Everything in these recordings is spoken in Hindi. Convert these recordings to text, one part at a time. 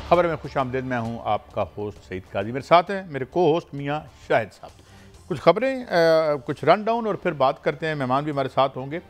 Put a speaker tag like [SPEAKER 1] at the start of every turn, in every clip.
[SPEAKER 1] खबर में खुशामदीद। मैं हूँ आपका होस्ट सईद काजी, मेरे साथ हैं मेरे को होस्ट मियाँ शाहिद साहब। कुछ खबरें, कुछ रन डाउन और फिर बात करते हैं। मेहमान भी हमारे साथ होंगे।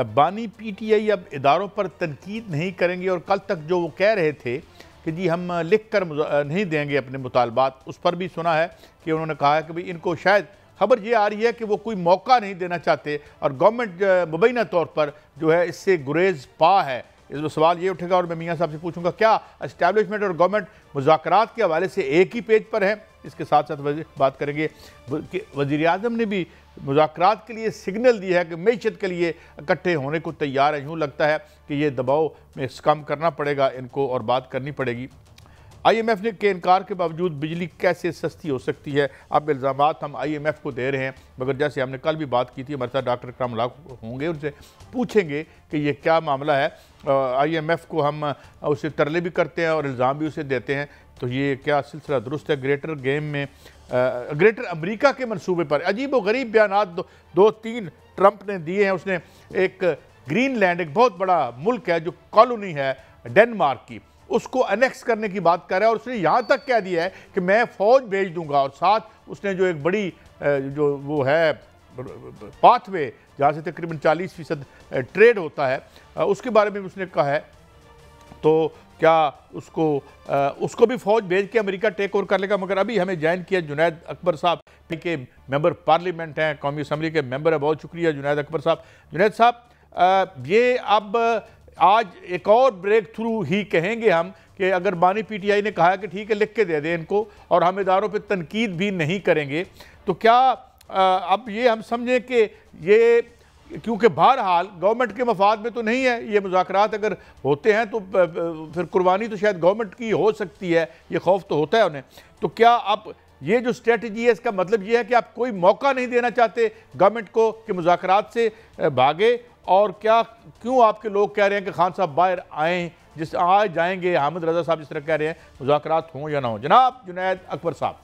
[SPEAKER 1] बानी पीटीआई अब इदारों पर तनकीद नहीं करेंगे और कल तक जो वो कह रहे थे कि जी हम लिख कर नहीं देंगे अपने मुतालबात, उस पर भी सुना है कि उन्होंने कहा है कि भाई इनको शायद खबर ये आ रही है कि वो कोई मौका नहीं देना चाहते और गवर्नमेंट मुबैना तौर पर जो है इससे गुरेज पा है। इस सवाल ये उठेगा और मैं मियाँ साहब से पूछूंगा क्या एस्टैब्लिशमेंट और गवर्नमेंट मुज़ाकरात के हवाले से एक ही पेज पर है। इसके साथ साथ बात करेंगे कि वज़ीर आज़म ने भी मुज़ाकरात के लिए सिग्नल दिया है कि मईशत के लिए इकट्ठे होने को तैयार है। यूँ लगता है कि ये दबाव में कम करना पड़ेगा इनको और बात करनी पड़ेगी। IMF ने के इनकार के बावजूद बिजली कैसे सस्ती हो सकती है। अब इल्ज़ामात हम IMF को दे रहे हैं, मगर जैसे हमने कल भी बात की थी, हमारे साथ डॉक्टर इकराम होंगे, उनसे पूछेंगे कि ये क्या मामला है। IMF को हम उसे तरले भी करते हैं और इल्ज़ाम भी उसे देते हैं, तो ये क्या सिलसिला दुरुस्त है। ग्रेटर अमेरिका के मनसूबे पर अजीब व गरीब बयान दो तीन ट्रंप ने दिए हैं। उसने एक ग्रीनलैंड, एक बहुत बड़ा मुल्क है जो कॉलोनी है डेनमार्क की, उसको अनेक्स करने की बात कर रहा है और उसने यहाँ तक कह दिया है कि मैं फ़ौज भेज दूंगा। और साथ उसने जो एक बड़ी जो वो है पाथवे जहाँ से तकरीबन 40% ट्रेड होता है, उसके बारे में उसने कहा है। तो क्या उसको भी फ़ौज भेज के अमेरिका टेक ओवर कर लेगा। मगर अभी हमें ज्वाइन किया जुनैद अकबर साहब के मेंबर पार्लियामेंट हैं, कौमी असम्बली के मेंबर है। बहुत शुक्रिया जुनैद अकबर साहब। जुनैद साहब, ये अब आज एक और ब्रेक थ्रू ही कहेंगे हम कि अगर बानी पीटीआई ने कहा है कि ठीक है लिख के दे दें इनको और हम इदारों पे तनकीद भी नहीं करेंगे, तो क्या अब ये हम समझें कि ये, क्योंकि बहरहाल गवर्नमेंट के मफाद में तो नहीं है ये मुज़ाकरात, अगर होते हैं तो फिर कुर्बानी तो शायद गवर्नमेंट की हो सकती है, ये खौफ तो होता है उन्हें। तो क्या अब ये जो स्ट्रेटजी है इसका मतलब ये है कि आप कोई मौका नहीं देना चाहते गवर्नमेंट को कि मुज़ाकरात से भागे, और क्या क्यों आपके लोग कह रहे हैं कि खान साहब बाहर आएँ, जिस आज जाएंगे हामिद रजा साहब जिस तरह कह रहे हैं मुज़ाकरात हों या ना हो। जनाब जुनैद अकबर साहब।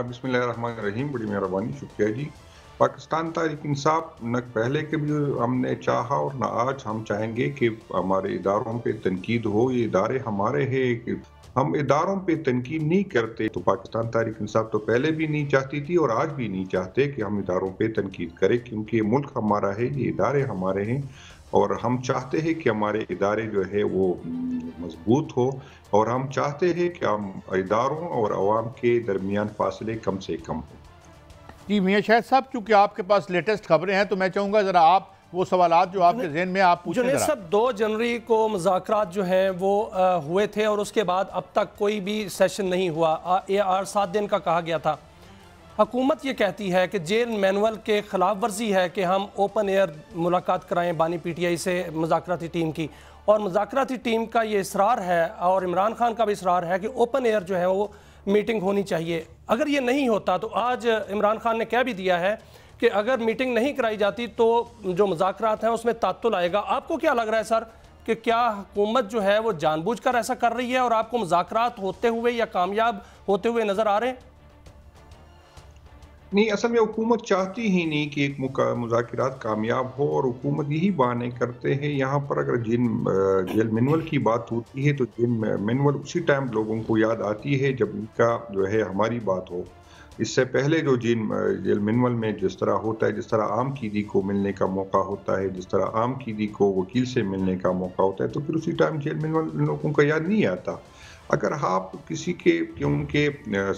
[SPEAKER 2] बिस्मिल्लाहिर्रहमानिर्रहीम, बड़ी मेहरबानी, शुक्रिया जी। पाकिस्तान तहरीक इंसाफ न पहले के भी हमने चाहा और न आज हम चाहेंगे कि हमारे इदारों पे तनकीद हो। ये इदारे हमारे हैं, कि हम इदारों पे तनकीद नहीं करते। तो पाकिस्तान तहरीक इंसाफ तो पहले भी नहीं चाहती थी और आज भी नहीं चाहते कि हम इदारों पे तनकीद करें, क्योंकि ये मुल्क हमारा है, ये इदारे हमारे हैं और हम चाहते हैं कि हमारे इदारे जो है वो मजबूत हो और हम चाहते हैं कि हम इदारों और अवाम के दरमियान फासले कम से कम हो।
[SPEAKER 1] जी मियाँ शाहिद साहब, चूँकि आपके पास लेटेस्ट खबरें हैं तो मैं चाहूँगा ज़रा आप वो सवालात जो आपके ज़हन में आप पूछें।
[SPEAKER 3] जुनैद साहब, 2 जनवरी को मुज़ाकरात जो हैं वो हुए थे और उसके बाद अब तक कोई भी सेशन नहीं हुआ। ये 7 दिन का कहा गया था। हुकूमत ये कहती है कि जेल मैनुअल के ख़िलाफ़ वर्जी है कि हम ओपन एयर मुलाकात कराएं बानी पीटीआई से मुज़ाकराती टीम की, और मुज़ाकराती टीम का ये इसरार है और इमरान खान का भी इसरार है कि ओपन एयर जो है वो मीटिंग होनी चाहिए। अगर ये नहीं होता तो आज इमरान खान ने कह भी दिया है कि अगर मीटिंग नहीं कराई जाती तो जो मुज़ाकरात हैं उसमें तात्तुल आएगा। आपको क्या लग रहा है सर कि क्या हुकूमत जो है वो जानबूझकर ऐसा कर रही है और आपको मुज़ाकरात होते हुए या कामयाब होते हुए नज़र आ रहे हैं?
[SPEAKER 2] नहीं, असल में हुकूमत चाहती ही नहीं कि एक मुज़ाकरात कामयाब हो और हुकूमत यही बहाने करते हैं। यहाँ पर अगर जेल मैनुअल की बात होती है तो जेल मैनुअल उसी टाइम लोगों को याद आती है जब इनका जो है हमारी बात हो। इससे पहले जो जेल मैनुअल में जिस तरह होता है, जिस तरह आम कैदी को मिलने का मौका होता है, जिस तरह आम कैदी को वकील से मिलने का मौका होता है, तो फिर उसी टाइम जेल मैनुअल लोगों को याद नहीं आता। अगर आप किसी के, क्योंकि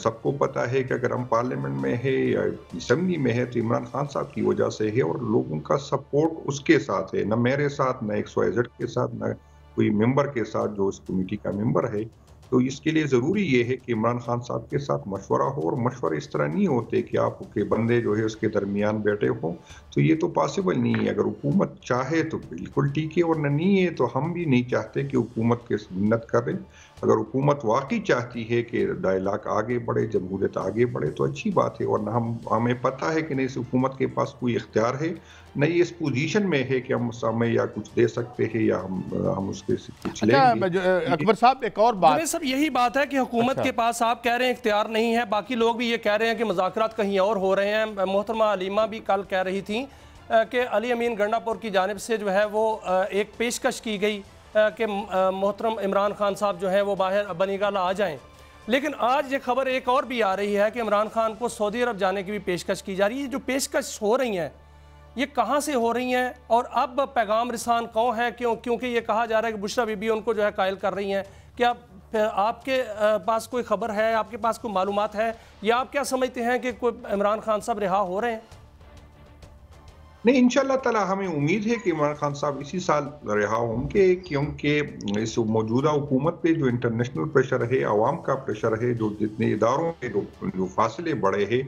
[SPEAKER 2] सबको पता है कि अगर हम पार्लियामेंट में है या असम्बली में है तो इमरान खान साहब की वजह से है और लोगों का सपोर्ट उसके साथ है, न मेरे साथ, न XYZ के साथ, न कोई मेंबर के साथ जो इस कमेटी का मेंबर है। तो इसके लिए ज़रूरी ये है कि इमरान खान साहब के साथ मशवरा हो, और मशवरे इस तरह नहीं होते कि आपके बंदे जो है उसके दरमियान बैठे हों, तो ये तो पॉसिबल नहीं है। अगर हुकूमत चाहे तो बिल्कुल ठीक है और नहीं है तो हम भी नहीं चाहते कि हुकूमत के मिन्नत करें। अगर हुकूमत वाकई चाहती है कि डायलाग आगे बढ़े, जमहूरियत आगे बढ़े, तो अच्छी बात है, वरना हमें पता है कि नहीं इस हुकूमत के पास कोई इख्तियार है, नहीं इस पोजीशन में है कि हम समय या कुछ दे सकते हैं या हम उसके से कुछ लेंगे।
[SPEAKER 1] अकबर साहब एक और बात
[SPEAKER 3] सब यही बात है कि हुकूमत के पास आप कह रहे हैं इख्तियार नहीं है, बाकी लोग भी ये कह रहे हैं कि मुज़ाकरात कहीं और हो रहे हैं। मोहतरमा अलीमा भी कल कह रही थी कि अली अमीन गंडापुर की जानिब से जो है वो एक पेशकश की गई कि मोहतरम इमरान खान साहब जो हैं वो बाहर बनीगाला आ जाएं। लेकिन आज ये खबर एक और भी आ रही है कि इमरान खान को सऊदी अरब जाने की भी पेशकश की जा रही है। जो पेशकश हो रही हैं ये कहाँ से हो रही हैं और अब पैगाम रिसान कौन है? क्योंकि ये कहा जा रहा है कि बुशरा बीबी उनको जो है कायल कर रही हैं। क्या आपके पास कोई खबर है, आपके पास कोई मालूमात है, या आप क्या समझते हैं कि कोई इमरान खान साहब रिहा हो रहे हैं?
[SPEAKER 2] नहीं, इंशाल्लाह ताला हमें उम्मीद है कि इमरान खान साहब इसी साल रिहा होंगे, क्योंकि इस मौजूदा हुकूमत पे जो इंटरनेशनल प्रेशर है, आवाम का प्रेशर है, जो जितने इदारों के जो फासले बढ़े हैं,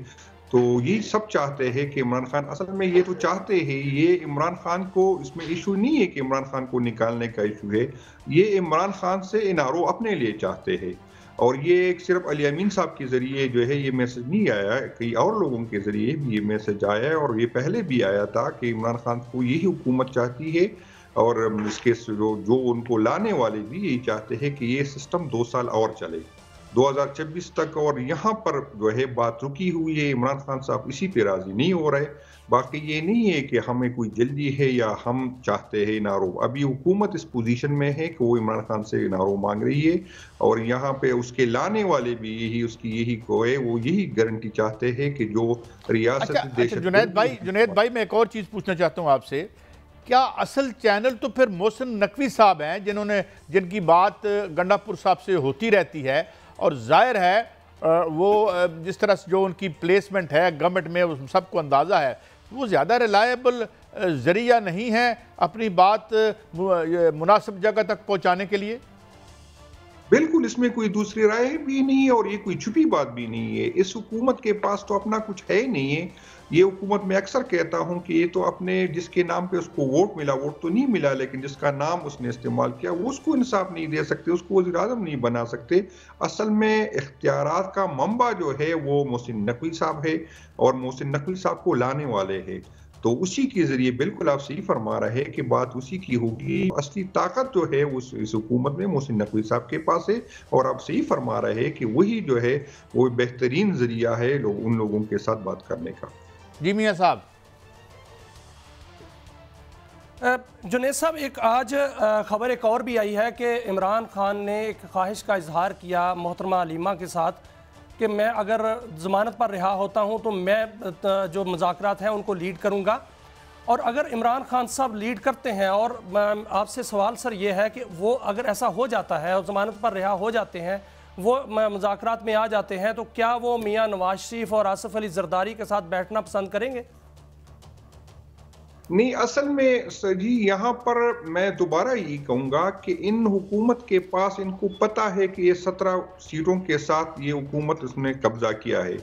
[SPEAKER 2] तो ये सब चाहते हैं कि इमरान खान, असल में ये तो चाहते हैं, ये इमरान खान को, इसमें इशू नहीं है कि इमरान खान को निकालने का इशू है, ये इमरान खान से एनआरओ अपने लिए चाहते हैं। और ये एक सिर्फ अली अमीन साहब के जरिए जो है ये मैसेज नहीं आया, कई और लोगों के जरिए भी ये मैसेज आया है, और ये पहले भी आया था कि इमरान खान को यही हुकूमत चाहती है, और इसके जो उनको लाने वाले भी यही चाहते हैं कि ये सिस्टम 2 साल और चले, 2026 तक। और यहाँ पर जो है बात रुकी हुई है, इमरान खान साहब इसी पे राजी नहीं हो रहे। बाकी ये नहीं है कि हमें कोई जल्दी है या हम चाहते हैं नारो, अभी हुकूमत इस पोजीशन में है कि वो इमरान खान से नारो मांग रही है, और यहाँ पे उसके लाने वाले भी यही को है, वो यही गारंटी चाहते हैं कि जो रियासत।
[SPEAKER 1] जुनैद भाई मैं एक और चीज़ पूछना चाहता हूँ आपसे, क्या असल चैनल तो फिर मोहसिन नकवी साहब हैं, जिनकी बात गंडापुर साहब से होती रहती है, और जाहिर है वो जिस तरह से जो उनकी प्लेसमेंट है गवर्नमेंट में सबको अंदाज़ा है, वो ज़्यादा रिलायबल ज़रिया नहीं है अपनी बात मुनासिब जगह तक पहुँचाने के लिए?
[SPEAKER 2] बिल्कुल, इसमें कोई दूसरी राय भी नहीं है और ये कोई छुपी बात भी नहीं है। इस हुकूमत के पास तो अपना कुछ है ही नहीं है। ये हुकूमत, मैं अक्सर कहता हूं कि ये तो अपने जिसके नाम पे उसको वोट मिला, वोट तो नहीं मिला, लेकिन जिसका नाम उसने इस्तेमाल किया वो उसको इंसाफ नहीं दे सकते, उसको वज़ीर आज़म नहीं बना सकते। असल में इख्तियारात का मंबा जो है वो मोहसिन नकवी साहब है, और मोहसिन नकवी साहब को लाने वाले हैं, तो उसी के जरिए बिल्कुल आप सही फरमा रहे हैं कि बात उसी की होगी। असली ताकत जो है इस हुकूमत में मोहसिन नकवी साहब के पास है, और आप सही फरमा रहे हैं कि वही जो है वो बेहतरीन जरिया है उन लोगों के साथ बात करने का।
[SPEAKER 1] जी मियां साहब।
[SPEAKER 3] जुनैद साहब, एक आज खबर एक और भी आई है कि इमरान खान ने एक ख्वाहिश का इजहार किया मोहतरमा हलीमा के साथ कि मैं अगर ज़मानत पर रिहा होता हूं तो मैं जो मुज़ाकरात हैं उनको लीड करूंगा। और अगर इमरान खान साहब लीड करते हैं, और आपसे सवाल सर ये है कि वो अगर ऐसा हो जाता है और ज़मानत पर रिहा हो जाते हैं, वो मुज़ाकरात में आ जाते हैं, तो क्या वो मियां नवाज शरीफ और आसिफ अली जरदारी के साथ बैठना पसंद करेंगे?
[SPEAKER 2] नहीं, असल में जी यहाँ पर मैं दोबारा यही कहूँगा कि इन हुकूमत के पास, इनको पता है कि ये 17 सीटों के साथ ये हुकूमत उसने कब्जा किया है,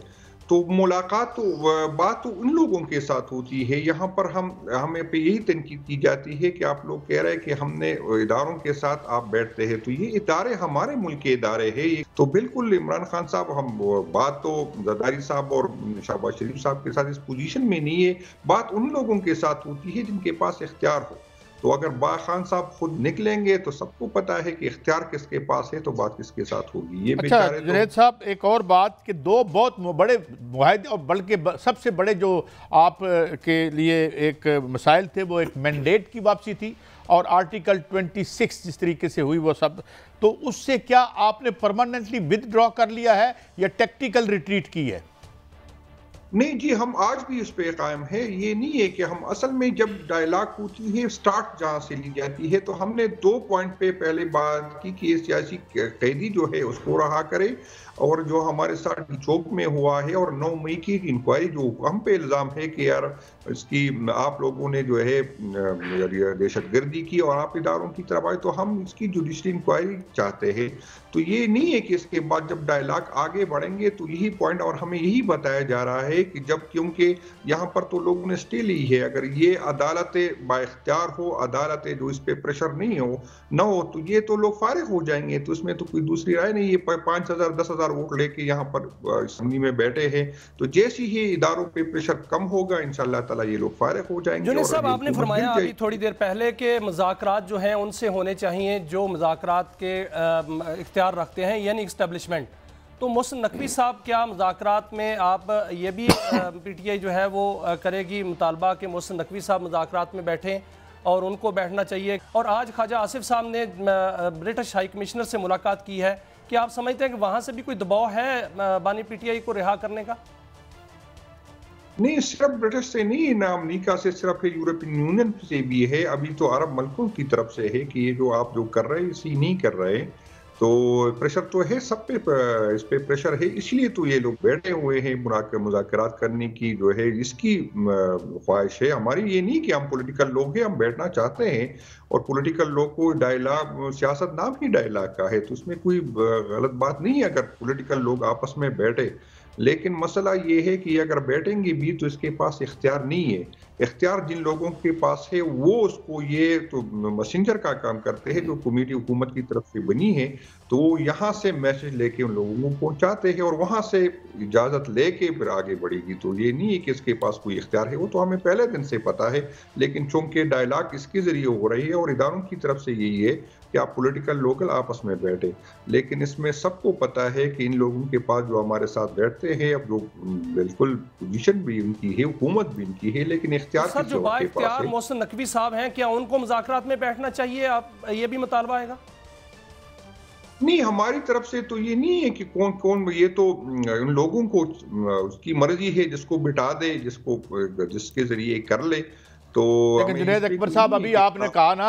[SPEAKER 2] तो मुलाकात तो बात तो उन लोगों के साथ होती है। यहाँ पर हमें पे यही तनकीद की जाती है कि आप लोग कह रहे हैं कि हमने इदारों के साथ आप बैठते हैं, तो ये इदारे हमारे मुल्क के इदारे हैं। तो बिल्कुल इमरान खान साहब, हम बात तो जरदारी साहब और शहबाज शरीफ साहब के साथ इस पोजीशन में नहीं है, बात उन लोगों के साथ होती है जिनके पास इख्तियार हो। तो अगर खान साहब खुद निकलेंगे तो सबको पता है कि इख्तियार किसके पास है, तो बात किसके साथ होगी। ये
[SPEAKER 1] अच्छा जुनैद साहब, एक और बात कि दो बहुत बड़े मुआहदे, और बल्कि सबसे बड़े जो आप के लिए एक मसाइल थे, वो एक मैंडेट की वापसी थी और आर्टिकल 26 जिस तरीके से हुई वो सब, तो उससे क्या आपने परमानेंटली विदड्रॉ कर लिया है या टेक्टिकल रिट्रीट की है?
[SPEAKER 2] नहीं जी, हम आज भी उस पर कायम है। ये नहीं है कि हम, असल में जब डायलॉग होती है, स्टार्ट जहाँ से ली जाती है, तो हमने 2 पॉइंट पे पहले बात की कि सियासी कैदी जो है उसको रहा करे, और जो हमारे साथ चौक में हुआ है और 9 मई की इंक्वायरी जो हम पे इल्ज़ाम है कि यार इसकी आप लोगों ने जो है दहशतगर्दी की और आप इदारों की तरफ आए, तो हम इसकी जुडिशरी इंक्वायरी चाहते हैं। तो ये नहीं है कि इसके बाद जब डायलॉग आगे बढ़ेंगे तो यही पॉइंट, और हमें यही बताया जा रहा है कि जब, क्योंकि यहाँ पर तो लोगों ने स्टे ली है, अगर ये अदालतें बाइख्तियार हो, अदालतें जो इस पे प्रेशर नहीं हो ना हो, तो ये तो लोग फारिग हो जाएंगे, तो इसमें तो कोई दूसरी राय नहीं है। 5,000 10,000 वोट लेके यहाँ पर असम्बली में बैठे हैं, तो जैसे ही इदारों पे प्रेशर कम होगा इंशाअल्लाह ताला ये लोग फारिग हो जाएंगे।
[SPEAKER 3] जुनैद साहब, आपने फरमाया अभी थोड़ी देर पहले कि मुज़ाकरात जो हैं उनसे होने चाहिए जो मुज़ाकरात के इख्तियार रखते हैं, यानी इस्टेब्लिशमेंट। तो मोहसिन नकवी साहब, क्या मुज़ाकरात में आप ये भी PTI जो है वो करेगी मुतालबा कि मोहसिन नकवी साहब मुज़ाकरात में बैठें, और उनको बैठना चाहिए। और आज ख्वाजा आसिफ साहब ने ब्रिटिश हाई कमिश्नर से मुलाकात की है, कि आप समझते हैं कि वहाँ से भी कोई दबाव है बानी पीटीआई को रिहा करने का?
[SPEAKER 2] नहीं, सिर्फ ब्रिटिश से नहीं ना, अमरीका से सिर्फ है, यूरोपियन यूनियन से भी है, अभी तो अरब मुल्कों की तरफ से है कि ये जो आप जो कर रहे हैं इसी नहीं कर रहे, तो प्रेशर तो है सब पे, इस पे प्रेशर है, इसलिए तो ये लोग बैठे हुए हैं मुज़ाकरात करने की जो है इसकी ख्वाहिश है हमारी। ये नहीं कि हम पॉलिटिकल लोग हैं, हम बैठना चाहते हैं, और पॉलिटिकल लोग को डायलॉग, सियासत नाम ही डायलॉग का है, तो उसमें कोई गलत बात नहीं है अगर पॉलिटिकल लोग आपस में बैठे। लेकिन मसला ये है कि अगर बैठेंगे भी तो इसके पास इख्तियार नहीं है। इख्तियार जिन लोगों के पास है वो उसको ये तो मैसेंजर का काम करते हैं, जो कमेटी हुकूमत की तरफ से बनी है, तो वो यहाँ से मैसेज लेके उन लोगों को पहुँचाते हैं और वहाँ से इजाज़त लेके फिर आगे बढ़ेगी। तो ये नहीं है कि इसके पास कोई इख्तियार है, वो तो हमें पहले दिन से पता है, लेकिन चूंकि डायलॉग इसके ज़रिए हो रही है और इदारों की तरफ से यही है कि आप पॉलिटिकल लोकल आपस में बैठे, लेकिन इसमें सबको पता है कि इन लोगों के पास जो हमारे साथ बैठते हैं, अब जो बिल्कुल पोजीशन भी उनकी है, हुकूमत भी इनकी है, लेकिन इख्तियार
[SPEAKER 3] सर जो बाइख्तियार मोहसिन नकवी साहब हैं, क्या उनको मुज़ाकरात में बैठना चाहिए? आप ये भी मुतालबा आएगा?
[SPEAKER 2] नहीं, हमारी तरफ से तो ये नहीं है कि कौन कौन, ये तो उन लोगों को उसकी मर्जी है, जिसको बिठा दे, जिसके जरिए कर ले। तो
[SPEAKER 1] लेकिन जुनैद अकबर साहब, अभी आपने कहा ना,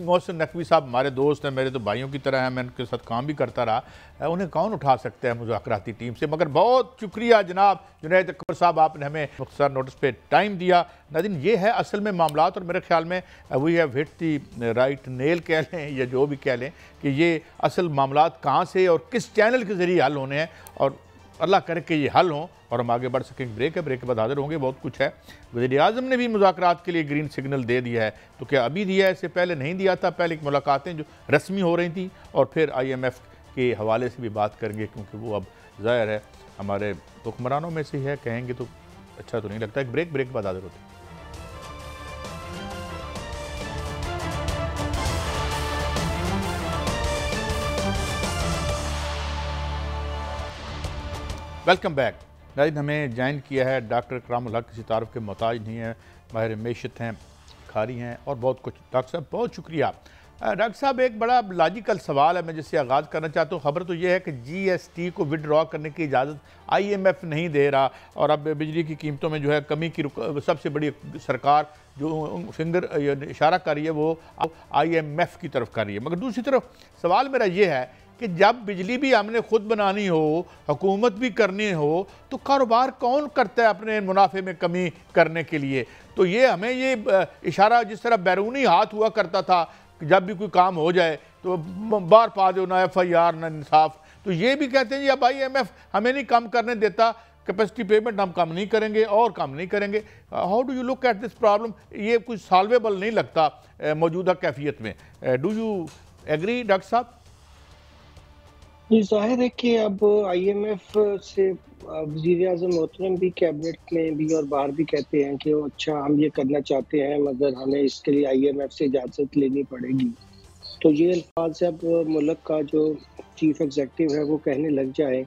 [SPEAKER 1] मोहसिन नकवी साहब हमारे दोस्त हैं, मेरे तो भाइयों की तरह हैं, मैं उनके साथ काम भी करता रहा, उन्हें कौन उठा सकता है मुज़ाकराती टीम से। मगर बहुत शुक्रिया जनाब जुनैद अकबर साहब, आपने हमें मुख्तसर नोटिस पे टाइम दिया। नाज़रीन, ये है असल में मामलात, और मेरे ख्याल में we have hit the right nail कह लें या जो भी कह लें, कि ये असल मामलात कहाँ से और किस चैनल के ज़रिए हल होने हैं, और अल्लाह करे कि ये हल हों और हम आगे बढ़ सकें। ब्रेक है, ब्रेक के बाद हाजिर होंगे। बहुत कुछ है। वज़ीर-ए-आज़म ने भी मुज़ाकरात के लिए ग्रीन सिग्नल दे दिया है, तो क्या अभी दिया है? इससे पहले नहीं दिया था। पहले मुलाकातें जो रस्मी हो रही थी, और फिर IMF के हवाले से भी बात करेंगे, क्योंकि वो अब ज़ाहिर है हमारे हुक्मरानों में से है, कहेंगे तो अच्छा तो नहीं लगता। एक ब्रेक के बाद हाजिर होते हैं। Welcome back. नाज़रीन, हमें ज्वाइन किया है डॉक्टर इकरामुल हक, किसी तारुफ के मोहताज नहीं है, माहिर मेशत हैं, खारी हैं और बहुत कुछ। डॉक्टर साहब बहुत शुक्रिया। डॉक्टर साहब, एक बड़ा लॉजिकल सवाल है, मैं जिससे आगाज़ करना चाहता हूँ। खबर तो ये है कि GST को विड्रॉ करने की इजाज़त IMF नहीं दे रहा, और अब बिजली की कीमतों में जो है कमी की सबसे बड़ी सरकार जो फिंगर इशारा कर रही है वो IMF की तरफ कर रही है। मगर दूसरी तरफ सवाल मेरा ये है कि जब बिजली भी हमने खुद बनानी हो, हुकूमत भी करनी हो, तो कारोबार कौन करता है अपने मुनाफे में कमी करने के लिए? तो ये हमें ये इशारा, जिस तरह बैरूनी हाथ हुआ करता था, जब भी कोई काम हो जाए तो बार पा दो, ना FIR ना इंसाफ, तो ये भी कहते हैं जी अब IMF हमें नहीं कम करने देता, कैपेसिटी पेमेंट हम कम नहीं करेंगे और कम नहीं करेंगे। How do you look at this problem? ये कुछ सॉल्वेबल नहीं लगता मौजूदा कैफियत में। डू यू एग्री डॉक्टर साहब?
[SPEAKER 4] ये जाहिर है कि अब IMF से वज़ीर-ए-आज़म मोहतरम भी कैबिनेट में भी और बाहर भी कहते हैं कि अच्छा हम ये करना चाहते हैं, मगर हमें इसके लिए IMF से इजाज़त लेनी पड़ेगी। तो ये अल्फाज जब मुल्क का जो चीफ एग्जीक्यूटिव है वो कहने लग जाए,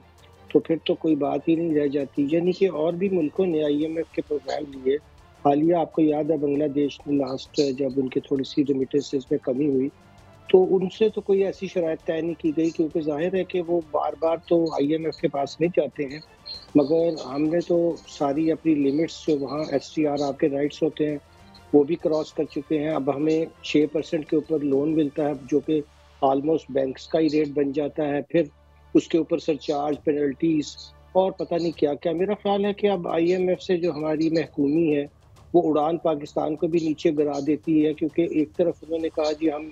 [SPEAKER 4] तो फिर तो कोई बात ही नहीं रह जाती। यानी कि और भी मुल्कों ने IMF के प्रोग्राम लिए। हालिया आपको याद है बांग्लादेश ने लास्ट जब उनकी थोड़ी सी रेमिटेंसेस में कमी हुई, तो उनसे तो कोई ऐसी शराइत तय नहीं की गई, क्योंकि जाहिर है कि वो बार-बार तो IMF के पास नहीं जाते हैं, मगर हमने तो सारी अपनी लिमिट्स जो वहाँ STR आपके राइट्स होते हैं वो भी क्रॉस कर चुके हैं। अब हमें 6% के ऊपर लोन मिलता है, जो कि ऑलमोस्ट बैंक्स का ही रेट बन जाता है, फिर उसके ऊपर सरचार्ज, पेनल्टीज और पता नहीं क्या-क्या। मेरा ख्याल है कि अब IMF से जो हमारी महकूमी है वो उड़ान पाकिस्तान को भी नीचे गिरा देती है, क्योंकि एक तरफ उन्होंने कहा जी हम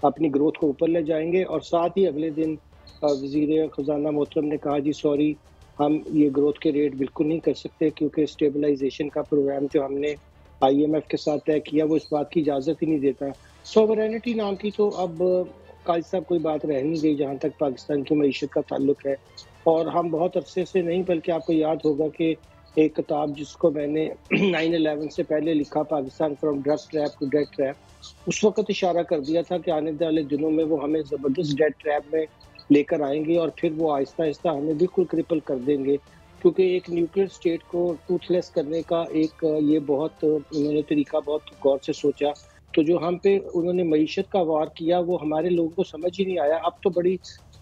[SPEAKER 4] अपनी ग्रोथ को ऊपर ले जाएंगे, और साथ ही अगले दिन वज़ीर ख़जाना मोहतरम ने कहा जी सॉरी, हम ये ग्रोथ के रेट बिल्कुल नहीं कर सकते, क्योंकि स्टेबलाइजेशन का प्रोग्राम जो हमने IMF के साथ तय किया वो इस बात की इजाज़त ही नहीं देता। सॉवरेनिटी नाम की तो अब काजी साहब कोई बात रह नहीं गई जहाँ तक पाकिस्तान की मईशत का ताल्लुक है। और हम बहुत अरसे से नहीं, बल्कि आपको याद होगा कि एक किताब जिसको मैंने 9/11 से पहले लिखा, Pakistan from drug trap to debt trap, उस वक्त इशारा कर दिया था कि आने वाले दिनों में वो हमें ज़बरदस्त डेट ट्रैप में लेकर आएंगे और फिर वो आहिस्ता आहिस्ता हमें बिल्कुल क्रिपल कर देंगे, क्योंकि एक न्यूक्लियर स्टेट को टूथलेस करने का एक ये बहुत उन्होंने तरीका बहुत गौर से सोचा तो जो हम पे उन्होंने मईशत का वार किया वो हमारे लोगों को समझ ही नहीं आया। अब तो बड़ी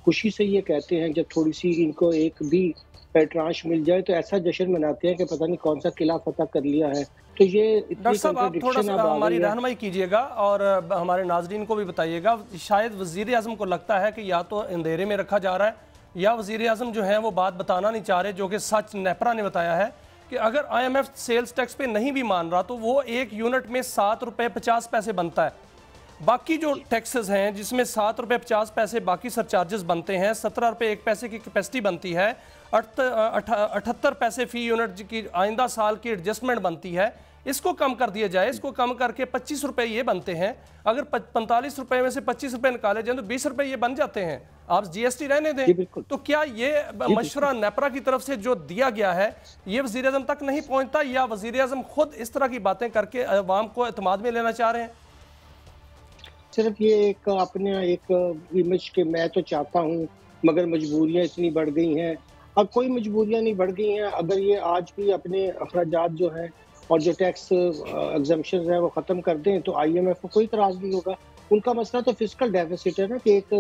[SPEAKER 4] खुशी से ये कहते हैं जब थोड़ी-सी इनको एक भी ट्रांश मिल जाए तो ऐसा जश्न मनाते हैं कि पता नहीं कौन-सा किला फ़तह कर लिया है। तो ये
[SPEAKER 3] डॉक्टर
[SPEAKER 4] इतनी
[SPEAKER 3] साहब, आप थोड़ा
[SPEAKER 4] कॉन्ट्रडिक्शन
[SPEAKER 3] सा
[SPEAKER 4] अब आ
[SPEAKER 3] हमारी
[SPEAKER 4] गई है।
[SPEAKER 3] रहनुमाई कीजिएगा और हमारे नाजरीन को भी बताइएगा। शायद वज़ीर आज़म को लगता है कि या तो अंधेरे में रखा जा रहा है या वज़ीर आज़म जो है वो बात बताना नहीं चाह रहे, जो कि सच नेपरा ने बताया है कि अगर IMF सेल्स टैक्स पे नहीं भी मान रहा तो वो एक यूनिट में 7 रुपये 50 पैसे बनता है। बाकी जो टैक्सेस हैं जिसमें 7 रुपये 50 पैसे बाकी सरचार्जेस बनते हैं, 17 रुपये 1 पैसे की कैपेसिटी बनती है, 78 पैसे फ़ी यूनिट की आइंदा साल की एडजस्टमेंट बनती है। इसको कम कर दिया जाए, इसको कम करके 25 रुपये ये बनते हैं। अगर 45 रुपये में से 25 रुपये निकाले जाए तो 20 रुपये ये बन जाते हैं। आप GST रहने
[SPEAKER 4] जी,
[SPEAKER 3] दें।
[SPEAKER 4] बिल्कुल।
[SPEAKER 3] तो क्या ये मशवरा नेपरा की तरफ से जो दिया गया है ये वज़ीर आज़म तक नहीं पहुंचता, या वज़ीर आज़म खुद इस तरह की बातें करके अवाम को एतमाद में लेना चाह रहे हैं?
[SPEAKER 4] सिर्फ ये एक अपने एक इमेज के मैं तो चाहता हूँ, मगर मजबूरियाँ इतनी बढ़ गई हैं। अब कोई मजबूरियाँ नहीं बढ़ गई हैं। अगर ये आज भी अपने अखराजात जो हैं और जो टैक्स एग्जम्पशंस हैं वो ख़त्म कर दें तो IMF को कोई इतराज़ नहीं होगा। उनका मसला तो फिस्कल डेफिसिट है ना, कि एक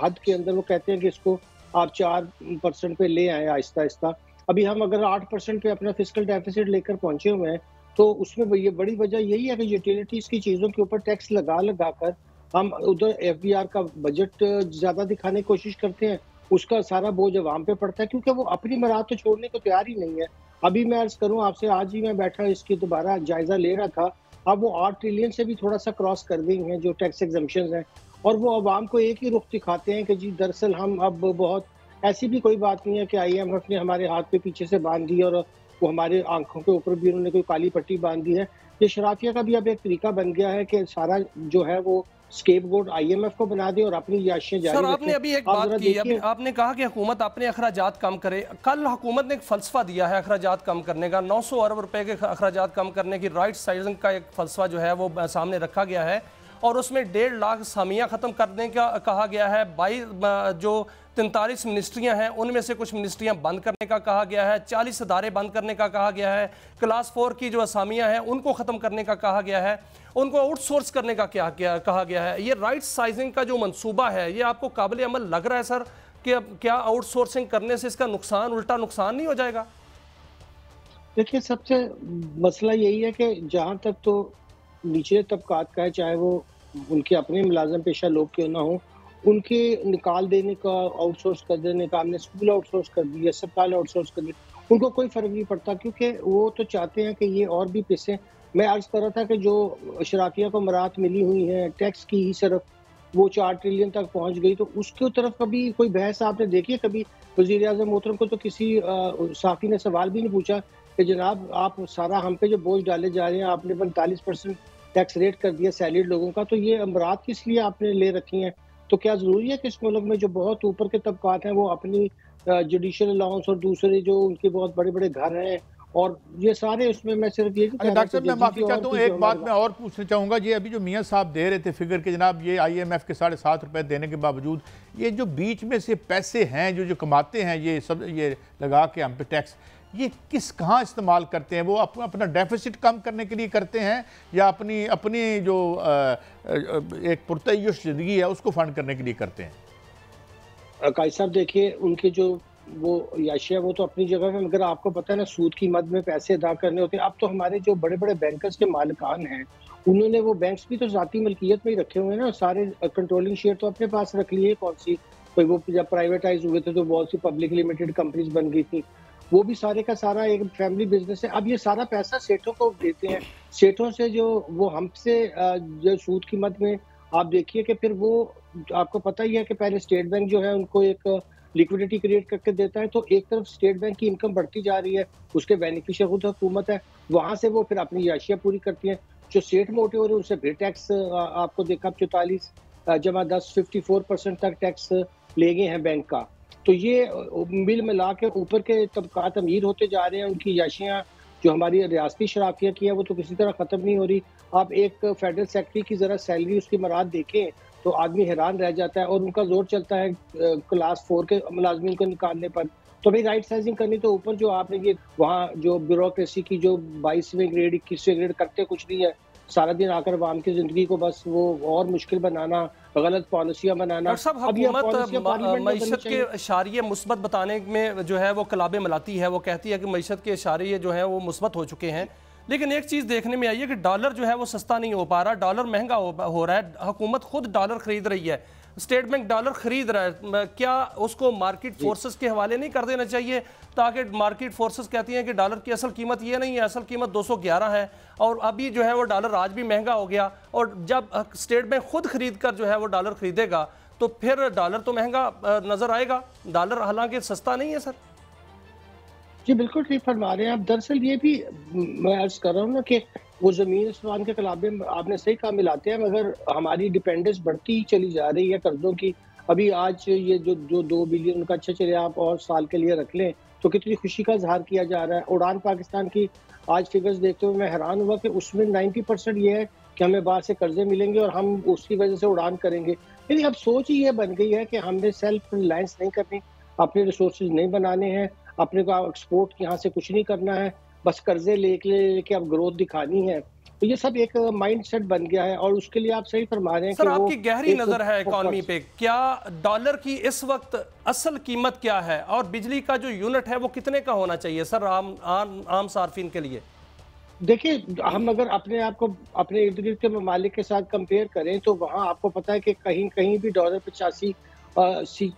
[SPEAKER 4] हद के अंदर वो कहते हैं कि इसको आप 4% पे ले आएँ आहिस्ता-आहिस्ता। अभी हम अगर 8% पे अपना फिस्कल डेफिसिट लेकर पहुँचे हुए हैं, तो उसमें ये बड़ी वजह यही है कि यूटिलिटीज़ की चीज़ों के ऊपर टैक्स लगा-लगा कर हम उधर FBR का बजट ज़्यादा दिखाने की कोशिश करते हैं। उसका सारा बोझ अवाम पे पड़ता है क्योंकि वो अपनी मुराद तो छोड़ने को तैयार ही नहीं है। अभी मैं अर्ज़ करूँ आपसे, आज ही मैं बैठा इसकी दोबारा जायज़ा ले रहा था। अब वो 8 ट्रिलियन से भी थोड़ा-सा क्रॉस कर गई हैं जो टैक्स एग्जम्पशंस हैं, और वो अवाम को एक ही रुख दिखाते हैं कि जी दरअसल हम अब बहुत, ऐसी भी कोई बात नहीं है कि IMF ने हमारे हाथ पे पीछे से बाँध दी और वो हमारे आँखों के ऊपर भी उन्होंने कोई काली पट्टी बाँध दी है। ये शराफिया का भी अब एक तरीका बन गया है कि सारा जो है वो स्केपगोट IMF को बना दे और अपनी याशियां जारी
[SPEAKER 3] सर,
[SPEAKER 4] रखें।
[SPEAKER 3] आपने अभी एक
[SPEAKER 4] आप
[SPEAKER 3] बात
[SPEAKER 4] जरा
[SPEAKER 3] की,
[SPEAKER 4] देखिए,
[SPEAKER 3] आपने कहा कि हुकूमत अपने अखराजात कम करे। कल हुकूमत ने एक फ़लसफ़ा दिया है अखराजात कम करने का, 900 अरब रुपए के अखराजात कम करने की राइट साइजिंग का एक फ़लसफ़ा जो है वो सामने रखा गया है, और उसमें 1.5 लाख सामिया ख़त्म करने का कहा गया है। 22 जो 43 मिनिस्ट्रियाँ हैं उनमें से कुछ मिनिस्ट्रियाँ बंद करने का कहा गया है, 40 अदारे बंद करने का कहा गया है, क्लास 4 की जो असामियाँ हैं उनको ख़त्म करने का कहा गया है, उनको आउटसोर्स करने का क्या कहा गया है। ये राइट साइजिंग का जो मंसूबा है ये आपको काबिल अमल लग रहा है सर, कि अब क्या आउटसोर्सिंग करने से इसका नुकसान, उल्टा नुकसान नहीं हो जाएगा?
[SPEAKER 4] देखिए सबसे मसला यही है कि जहाँ तक तो निचले तबकात का है, चाहे वो उनके अपने मुलाजम पेशा लोग क्यों ना हो, उनके निकाल देने का, आउटसोर्स कर देने का, हमने स्कूल आउटसोर्स कर दिया, अस्पताल आउटसोर्स कर दिया, उनको कोई फ़र्क नहीं पड़ता क्योंकि वो तो चाहते हैं कि ये और भी पैसे। मैं अर्ज़ कर रहा था कि जो शराकिया को मराहत मिली हुई है टैक्स की ही सिर्फ वो 4 ट्रिलियन तक पहुंच गई, तो उसकी तरफ कभी कोई बहस आपने देखी है? कभी वज़ीर आज़म मोहतरम को तो किसी साफ़ी ने सवाल भी नहीं पूछा कि जनाब आप सारा हम पे जो बोझ डाले जा रहे हैं, आपने 45% टैक्स रेट कर दिया सैलरीड लोगों का, तो ये अमरात किस लिए आपने ले रखी हैं? तो क्या ज़रूरी है कि इस मुल्क में जो बहुत ऊपर के तबकात हैं वो अपनी जुडिशल अलाउंस और दूसरे जो उनके बहुत बड़े-बड़े घर हैं और ये सारे, उसमें मैं सिर्फ ये
[SPEAKER 1] डॉक्टर साहब, मैं माफ़ी चाहता हूँ, एक बात मैं और पूछना चाहूँगा। ये अभी जो मियाँ साहब दे रहे थे फिगर के, जनाब ये IMF के 7.5 रुपये देने के बावजूद ये जो बीच में से पैसे हैं जो कमाते हैं, ये सब ये लगा के हम पे टैक्स, ये कहाँ इस्तेमाल करते हैं? वो अपना डेफिसिट कम करने के लिए करते हैं या अपनी अपनी जो एक पुरतय्युश ज़िंदगी है उसको फंड करने के लिए करते हैं?
[SPEAKER 4] कायद साहब देखिए, उनके जो वो याशिया वो तो अपनी जगह है, मगर आपको पता है ना सूद की मद में पैसे अदा करने होते हैं। अब तो हमारे जो बड़े बड़े बैंकर्स के मालिकान हैं उन्होंने वो बैंक्स भी तो ज़ाती मलकियत में ही रखे हुए हैं ना, सारे कंट्रोलिंग शेयर तो अपने पास रख लिए। कौन सी कोई वो जब प्राइवेटाइज हुए थे तो बहुत सी पब्लिक लिमिटेड कंपनीज बन गई थी, वो भी सारे का सारा एक फैमिली बिजनेस है। अब ये सारा पैसा सेठों को देते हैं, सेठों से जो वो हमसे जो सूद की मद में आप देखिए कि फिर वो आपको पता ही है कि पहले स्टेट बैंक जो है उनको एक लिक्विडिटी क्रिएट करके देता है, तो एक तरफ स्टेट बैंक की इनकम बढ़ती जा रही है, उसके बेनिफिशियल खुद हुकूमत है, वहां से वो फिर अपनी याशिया पूरी करती है। जो सेठ मोटे हो रहे हैं उनसे फिर टैक्स आपको देखा 44 जमा 10 54% तक टैक्स ले गए हैं बैंक का। तो ये मिल मिला के ऊपर के तबकात अमीर होते जा रहे हैं, उनकी याशियाँ जो हमारी रियासती शराफिया की है वो तो किसी तरह ख़त्म नहीं हो रही। आप एक फेडरल सेक्रेटरी की ज़रा सैलरी उसकी मराद देखें तो आदमी हैरान रह जाता है, और उनका जोर चलता है क्लास 4 के मुलाजमीन को निकालने पर। तो भाई राइट साइजिंग करनी तो ऊपर जो आपने ये वहाँ जो ब्यूरोक्रेसी की जो 22वें ग्रेड 21वें ग्रेड करते कुछ नहीं है, सारा दिन आकर आवाम की ज़िंदगी को बस वो और मुश्किल बनाना, गलत पॉलिसियाँ बनाना।
[SPEAKER 3] डॉक्टर साहब,
[SPEAKER 4] अब ये पॉलिसियाँ
[SPEAKER 3] हुकूमत
[SPEAKER 4] पार्लियामेंट में बननी
[SPEAKER 3] मईशत के
[SPEAKER 4] चाहिए।
[SPEAKER 3] इशारे मुस्बत बताने में जो है वो कलाबे मिलाती है। वो कहती है कि मईशत के इशारे जो है वो मुस्बत हो चुके हैं, लेकिन एक चीज़ देखने में आई है कि डॉलर जो है वो सस्ता नहीं हो पा रहा, डॉलर महंगा हो रहा है। हुकूमत खुद डॉलर खरीद रही है, स्टेट बैंक डॉलर खरीद रहा है। क्या उसको मार्केट फोर्सेस के हवाले नहीं कर देना चाहिए, ताकि मार्केट फोर्सेस कहती हैं कि डॉलर की असल कीमत ये नहीं है, असल कीमत 211 है, और अभी जो है वो डॉलर आज भी महंगा हो गया, और जब स्टेट बैंक खुद खरीद कर जो है वो डॉलर खरीदेगा तो फिर डॉलर तो महंगा नजर आएगा, डॉलर हालांकि सस्ता नहीं है सर।
[SPEAKER 4] जी बिल्कुल ठीक फरमा रहे हैं आप। दरअसल ये भी मैं अर्ज कर रहा हूँ ना कि वो ज़मीन आसमान के कलाबे आपने सही कहा मिलाते हैं, मगर हमारी डिपेंडेंस बढ़ती ही चली जा रही है कर्जों की। अभी आज ये जो 2 बिलियन उनका, अच्छा चले आप और साल के लिए रख लें, तो कितनी खुशी का इजहार किया जा रहा है। उड़ान पाकिस्तान की आज फिगर्स देखते हुए मैं हैरान हुआ कि उसमें 90% ये है कि हमें बाहर से कर्जे मिलेंगे और हम उसकी वजह से उड़ान करेंगे। यानी अब सोच ही ये बन गई है कि हमने सेल्फ रिलायंस नहीं करनी, अपने रिसोर्सेज नहीं बनाने हैं, अपने को एक्सपोर्ट यहाँ से कुछ नहीं करना है, बस कर्जे लेके अब ग्रोथ दिखानी है। तो ये सब एक माइंडसेट बन गया है, और उसके लिए आप सही फरमा रहे हैं
[SPEAKER 3] सर,
[SPEAKER 4] कि
[SPEAKER 3] आपकी गहरी
[SPEAKER 4] एक
[SPEAKER 3] नजर है इकॉनमी
[SPEAKER 4] फोकस।
[SPEAKER 3] पे। क्या डॉलर की इस वक्त असल कीमत क्या है, और बिजली का जो यूनिट है वो कितने का होना चाहिए सर आम सार्फिन के लिए?
[SPEAKER 4] देखिए, हम अगर अपने आप को अपने इर्द गिर्द के ममालिक के साथ कंपेयर करें तो वहाँ आपको पता है कि कहीं कहीं भी डॉलर 85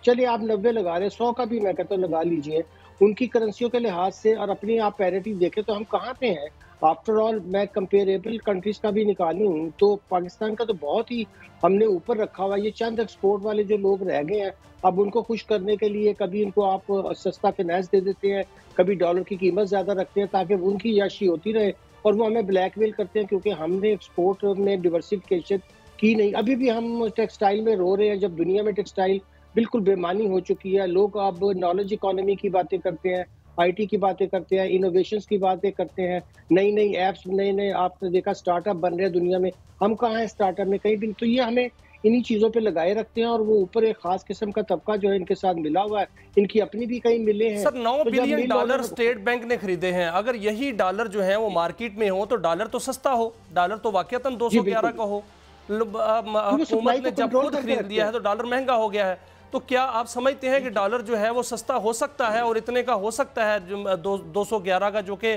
[SPEAKER 4] चलिए आप 90 लगा रहे हैं, 100 का भी मैं कहता हूँ लगा लीजिए। उनकी करेंसियों के लिहाज से और अपनी आप पैरिटी देखें तो हम कहाँ पे हैं। आफ्टर ऑल मैं कंपेरेबल कंट्रीज का भी निकालूं तो पाकिस्तान का तो बहुत ही हमने ऊपर रखा हुआ है। ये चंद एक्सपोर्ट वाले जो लोग रह गए हैं, अब उनको खुश करने के लिए कभी इनको आप सस्ता फाइनेंस दे देते हैं, कभी डॉलर की कीमत ज़्यादा रखते हैं ताकि उनकी याशी होती रहे, और वो हमें ब्लैकमेल करते हैं क्योंकि हमने एक्सपोर्ट में डिवर्सिफिकेशन की नहीं। अभी भी हम टेक्सटाइल में रो रहे हैं, जब दुनिया में टेक्सटाइल बिल्कुल बेमानी हो चुकी है। लोग अब नॉलेज इकोनॉमी की बातें करते हैं, आईटी की बातें करते हैं, इनोवेशंस की बातें करते हैं, नई नई ऐप्स, नए नए आपने देखा स्टार्टअप बन रहे हैं दुनिया में। हम कहाँ हैं स्टार्टअप में? कहीं भी। तो ये हमें इन्हीं चीज़ों पे लगाए रखते हैं, और वो ऊपर एक खास किस्म का तबका जो है इनके साथ मिला हुआ है, इनकी अपनी भी कहीं मिले हैं।
[SPEAKER 3] सर, 9
[SPEAKER 4] तो
[SPEAKER 3] बिलियन डॉलर स्टेट बैंक ने खरीदे हैं। अगर यही डॉलर जो है वो मार्केट में हो तो डॉलर तो सस्ता हो, डॉलर तो वाकईतन 211 का हो। हुकूमत ने जब खुद खरीद लिया है तो डॉलर महंगा हो गया है। तो क्या आप समझते हैं कि डॉलर जो है वो सस्ता हो सकता है और इतने का हो सकता है, जो 211 का, जो कि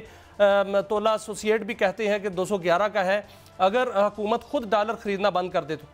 [SPEAKER 3] तोला एसोसिएट भी कहते हैं कि 211 का है, अगर हुकूमत खुद डॉलर खरीदना बंद कर दे तो?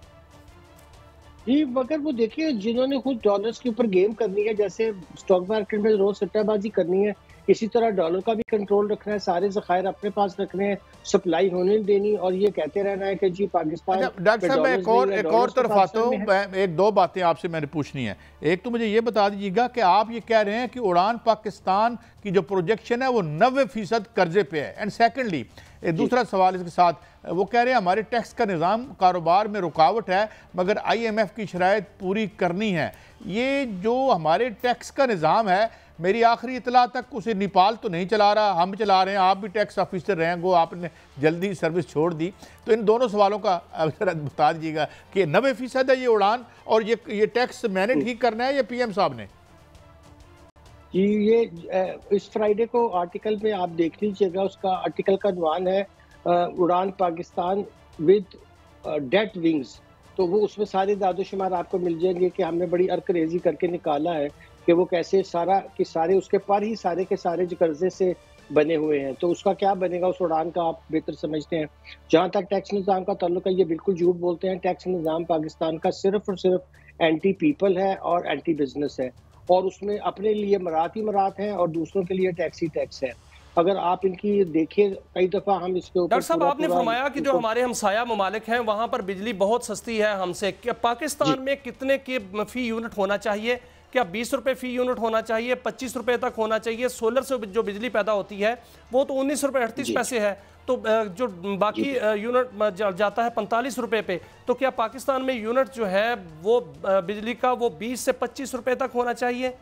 [SPEAKER 4] जी, मगर वो देखिए जिन्होंने खुद डॉलर्स के ऊपर गेम करनी है, जैसे स्टॉक मार्केट में रोज सट्टाबाजी करनी है, इसी तरह डॉलर का भी कंट्रोल रखना है, सारे ज़खायर अपने पास रखने हैं, सप्लाई होने देनी, और ये कहते रहना है कि जी पाकिस्तान।
[SPEAKER 1] अच्छा डॉक्टर साहब, मैं एक और तरफ आता हूँ। एक दो बातें आपसे मैंने पूछनी है। एक तो मुझे ये बता दीजिएगा कि आप ये कह रहे हैं कि उड़ान पाकिस्तान की जो प्रोजेक्शन है वो 90% कर्जे पे है, एंड सेकेंडली दूसरा सवाल इसके साथ, वो कह रहे हैं हमारे टैक्स का निज़ाम कारोबार में रुकावट है, मगर IMF की शराइत पूरी करनी है। ये जो हमारे टैक्स का निज़ाम है, मेरी आखिरी इतला तक उसे नेपाल तो नहीं चला रहा, हम चला रहे हैं। आप भी टैक्स ऑफिसर रहे हैं, गो आपने जल्दी सर्विस छोड़ दी। तो इन दोनों सवालों का जरा बता दीजिएगा कि 90% है ये उड़ान, और ये टैक्स मैंने ठीक करना है या PM साहब ने?
[SPEAKER 4] जी, ये इस फ्राइडे को आर्टिकल में आप देख लीजिएगा, उसका आर्टिकल का उन्वान है उड़ान पाकिस्तान विद डेट विंग्स। तो वो उसमें सारे दादोशुमार आपको मिल जाएंगे कि हमने बड़ी अरकरेजी करके निकाला है कि वो कैसे सारा कि सारे उसके पर ही सारे के सारे जो कर्जे से बने हुए हैं। तो उसका क्या बनेगा उस उड़ान का, आप बेहतर समझते हैं। जहाँ तक टैक्स निज़ाम का ताल्लुक है, ये बिल्कुल झूठ बोलते हैं। टैक्स निज़ाम पाकिस्तान का सिर्फ और सिर्फ एंटी पीपल है और एंटी बिजनेस है, और उसमें अपने लिए मरात ही मरात हैं और दूसरों के लिए टैक्स ही टैक्स है। अगर आप इनकी देखिए, कई दफ़ा हम इसके ऊपर
[SPEAKER 3] डॉक्टर साहब, आपने फरमाया कि जो हमारे हमसाया ममालिक हैं वहाँ पर बिजली बहुत सस्ती है हमसे। क्या पाकिस्तान में कितने के फ़ी यूनिट होना चाहिए? क्या 20 रुपये फ़ी यूनिट होना चाहिए, 25 रुपये तक होना चाहिए? सोलर से जो बिजली पैदा होती है वो तो 19 रुपये 38 पैसे है, तो जो बाकी यूनिट जाता है 45 रुपये पे। तो क्या पाकिस्तान में यूनिट जो है वो बिजली का वो 20 से 25 रुपये तक होना चाहिए?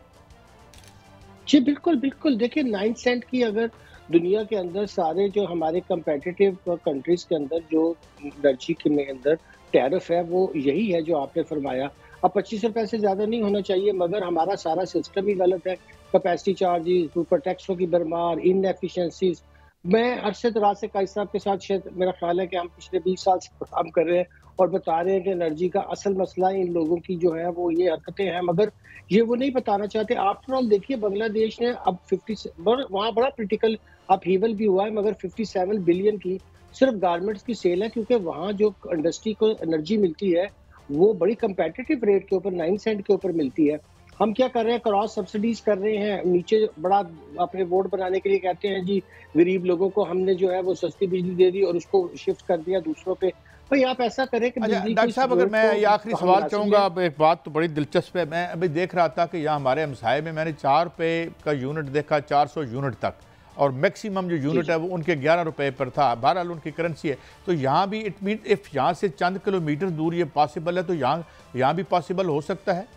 [SPEAKER 4] जी बिल्कुल बिल्कुल। देखिए 9 सेंट की अगर दुनिया के अंदर सारे जो हमारे कंपेटिटिव कंट्रीज के अंदर जो एनर्जी के में अंदर टैरिफ है वो यही है जो आपने फरमाया। अब 25 रुपए से ज़्यादा नहीं होना चाहिए, मगर हमारा सारा सिस्टम ही गलत है। कैपेसिटी चार्जेस, ऊपर टैक्सों की भरमार, इनएफिशिएंसीज, मैं अरशद राज से कायद साहब के साथ शायद मेरा ख्याल है कि हम पिछले 20 साल से काम कर रहे हैं और बता रहे हैं कि एनर्जी का असल मसला इन लोगों की जो है वो ये हरकतें हैं, मगर ये वो नहीं बताना चाहते। आफ्टर ऑल देखिए बांग्लादेश ने अब 50 वहाँ बड़ा क्रिटिकल अपहीवल भी हुआ है, मगर 57 बिलियन की सिर्फ गारमेंट्स की सेल है, क्योंकि वहाँ जो इंडस्ट्री को एनर्जी मिलती है वो बड़ी कंपेटिटिव रेट के ऊपर 9 सेंट के ऊपर मिलती है। हम क्या कर रहे हैं, क्रॉस सब्सिडीज कर रहे हैं, नीचे बड़ा अपने वोट बनाने के लिए कहते हैं जी गरीब लोगों को हमने जो है वो सस्ती बिजली दे दी और उसको शिफ्ट कर दिया दूसरों पे। भाई आप ऐसा करें कि
[SPEAKER 1] अच्छा
[SPEAKER 4] बिजली
[SPEAKER 1] डॉक्टर साहब, अगर मैं ये आखिरी सवाल चाहूँगा, अब एक बात तो बड़ी दिलचस्प है। मैं अभी देख रहा था कि यहाँ हमारे हमसाए में मैंने 4 रुपये का यूनिट देखा, 400 यूनिट तक, और मैक्सिमम जो यूनिट है वो उनके 11 रुपये पर था। बहरहाल उनकी करेंसी है, तो यहाँ भी इट मीन इफ यहाँ से चंद किलोमीटर दूर ये पॉसिबल है, तो यहाँ भी पॉसिबल हो सकता है।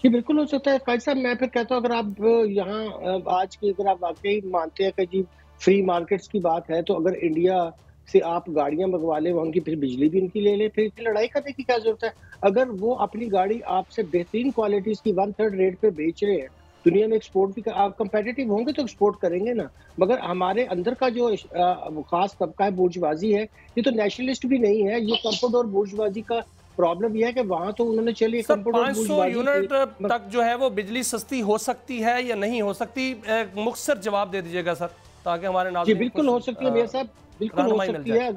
[SPEAKER 4] जी बिल्कुल हो सकता है कायद साहब। मैं फिर कहता हूँ अगर आप यहाँ आज की अगर आप वाकई मानते हैं कि जी फ्री मार्केट्स की बात है, तो अगर इंडिया से आप गाड़ियां मंगवा लें, वहाँ की फिर बिजली भी उनकी ले लें, फिर लड़ाई करने की क्या जरूरत है। अगर वो अपनी गाड़ी आपसे बेहतरीन क्वालिटीज की 1/3 रेट पे बेच रहे हैं, दुनिया में एक्सपोर्ट भी आप कंपेटिटिव होंगे तो एक्सपोर्ट करेंगे ना। मगर हमारे अंदर का जो खास तबका है बुर्जवाजी है, ये तो नेशनलिस्ट भी नहीं है, ये कंफर्ट और बुर्जवाजी का प्रॉब्लम यह है कि वहां तो उन्होंने चलिए
[SPEAKER 3] 500 यूनिट तक जो है वो बिजली सस्ती हो सकती है या नहीं हो सकती, मुख्तसर जवाब दे दीजिएगा सर, ताकि हमारे नाज़रीन।
[SPEAKER 4] जी बिल्कुल हो सकती है मेरे साहब, बिल्कुल हो सकती है।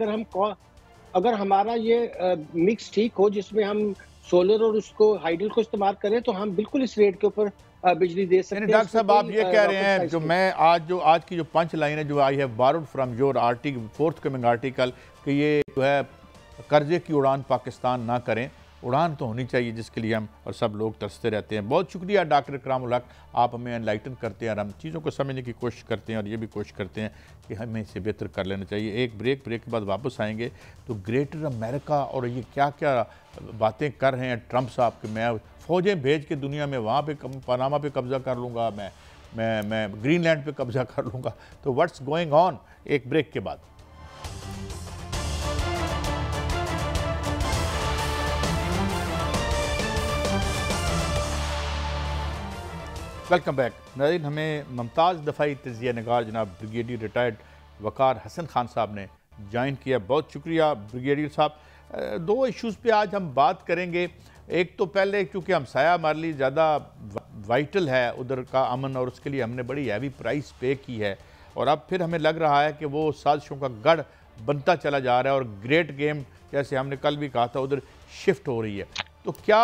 [SPEAKER 4] अगर हमारा ये मिक्स ठीक हो जिसमें हम सोलर और उसको हाइडल को इस्तेमाल करें, तो हम बिल्कुल इस रेट के ऊपर बिजली दे सकते हैं।
[SPEAKER 1] डॉक्टर साहब, आप ये कह रहे हैं जो मैं आज की जो पंच लाइन है जो I have borrowed from your article, fourth coming article, कि ये जो है कर्जे की उड़ान पाकिस्तान ना करें। उड़ान तो होनी चाहिए जिसके लिए हम और सब लोग तरसते रहते हैं। बहुत शुक्रिया डॉक्टर इकरामुल हक, आप हमें एनलाइटन करते हैं और हम चीज़ों को समझने की कोशिश करते हैं और ये भी कोशिश करते हैं कि हमें इसे बेहतर कर लेना चाहिए। एक ब्रेक के बाद वापस आएंगे तो ग्रेटर अमेरिका और ये क्या क्या बातें कर रहे हैं ट्रंप साहब कि मैं फ़ौजें भेज के दुनिया में वहाँ पे पनामा पे कब्ज़ा कर लूँगा, मैं ग्रीनलैंड पे कब्ज़ा कर लूँगा। तो व्हाट्स गोइंग ऑन, एक ब्रेक के बाद। वेलकम बैक नाज़रीन। हमें मुमताज़ दफ़ाई तजिया नगार जनाब ब्रिगेडियर रिटायर्ड वकार हसन खान साहब ने ज्वाइन किया, बहुत शुक्रिया ब्रिगेडियर साहब। 2 इश्यूज़ पे आज हम बात करेंगे। एक तो पहले चूँकि हमसाया हमारे लिए ज़्यादा वाइटल है उधर का अमन, और उसके लिए हमने बड़ी हैवी प्राइस पे की है, और अब फिर हमें लग रहा है कि वो साजिशों का गढ़ बनता चला जा रहा है और ग्रेट गेम जैसे हमने कल भी कहा था उधर शिफ्ट हो रही है। तो क्या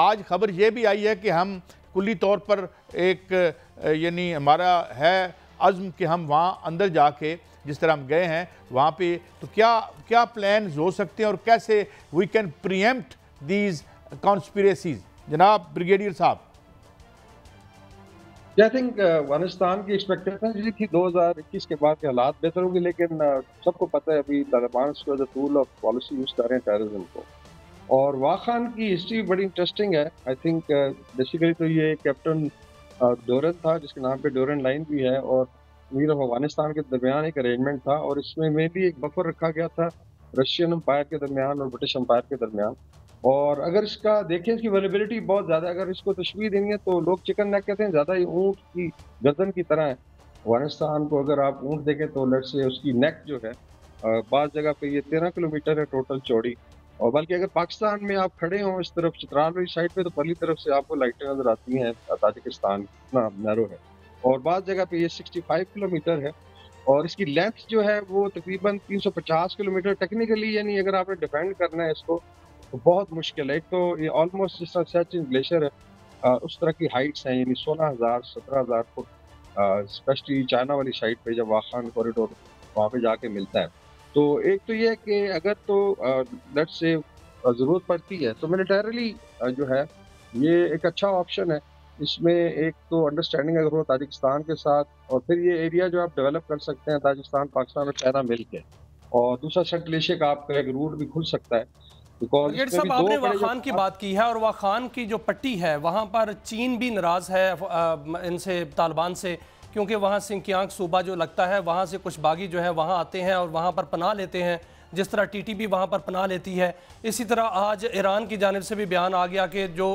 [SPEAKER 1] आज खबर ये भी आई है कि हम कुल्ली तौर पर एक यानी हमारा है अज़्म कि हम वहाँ अंदर जाके जिस तरह हम गए हैं वहाँ पे, तो क्या प्लान्स हो सकते हैं और कैसे we can preempt these conspiracies, जनाब ब्रिगेडियर साहब?
[SPEAKER 5] आई थिंक अफगानिस्तान की एक्सपेक्टेशन ये थी 2021 के बाद के हालात बेहतर होंगे, लेकिन सबको पता है अभी तालिबान को as a tool of policy use कर रहे हैं टेररिज्म को। और वाक़ खान की हिस्ट्री बड़ी इंटरेस्टिंग है। आई थिंक बेसिकली तो ये कैप्टन डोरन था जिसके नाम पे डोरन लाइन भी है, और अमीर ऑफ अफगानिस्तान के दरमियान एक अरेंजमेंट था, और इसमें मेनली एक बफर रखा गया था रशियन एम्पायर के दरमियान और ब्रिटिश एम्पायर के दरमियान। और अगर इसका देखें इसकी अवेलेबिलिटी बहुत ज़्यादा है। अगर इसको तशबीह देनी है तो लोग चिकन नेक कहते हैं, ज़्यादा ही ऊँट की गर्दन की तरह है। अफगानिस्तान को अगर आप ऊँट देखें तो लेट्स से उसकी नेक जो है बाज़ जगह पे ये 13 किलोमीटर है टोटल चौड़ी, और बल्कि अगर पाकिस्तान में आप खड़े हों इस तरफ चित्राल वाली साइड पे तो पहली तरफ से आपको लाइटें नजर आती हैं ताजिकिस्तान कितना नैरो है, और बाज़ जगह पे ये 65 किलोमीटर है, और इसकी लेंथ जो है वो तकरीबन 350 किलोमीटर। टेक्निकली यानी अगर आपने डिफेंड करना है इसको तो बहुत मुश्किल है। एक तो ये ऑलमोस्ट जिस तरह सचिन ग्लेशियर है उस तरह की हाइट्स हैं, यानी 16,000 17,000 फुट, स्पेशली चाइना वाली साइड पे जब वाक़ खान कॉरिडोर वहाँ पे जाके मिलता है। तो एक तो ये है कि अगर तो लेट्स से ज़रूरत पड़ती है तो मिलिटरली जो है ये एक अच्छा ऑप्शन है। इसमें एक तो अंडरस्टैंडिंग अगर हो ताजिकिस्तान के साथ, और फिर ये एरिया जो आप डेवलप कर सकते हैं ताजिकिस्तान पाकिस्तान और चाइना मिल के, और दूसरा सेंट्रल एशिया का आपका एक रूट भी खुल सकता है।
[SPEAKER 3] साहब आपने वाक़ खान की बात की है, और वाक़ खान की जो पट्टी है वहाँ पर चीन भी नाराज़ है इनसे, तालिबान से, क्योंकि वहाँ सिंकियांग सूबा जो लगता है वहाँ से कुछ बागी जो है वहाँ आते हैं और वहाँ पर पनाह लेते हैं। जिस तरह TTP वहाँ पर पनाह लेती है। इसी तरह आज ईरान की जानिब से भी बयान आ गया कि जो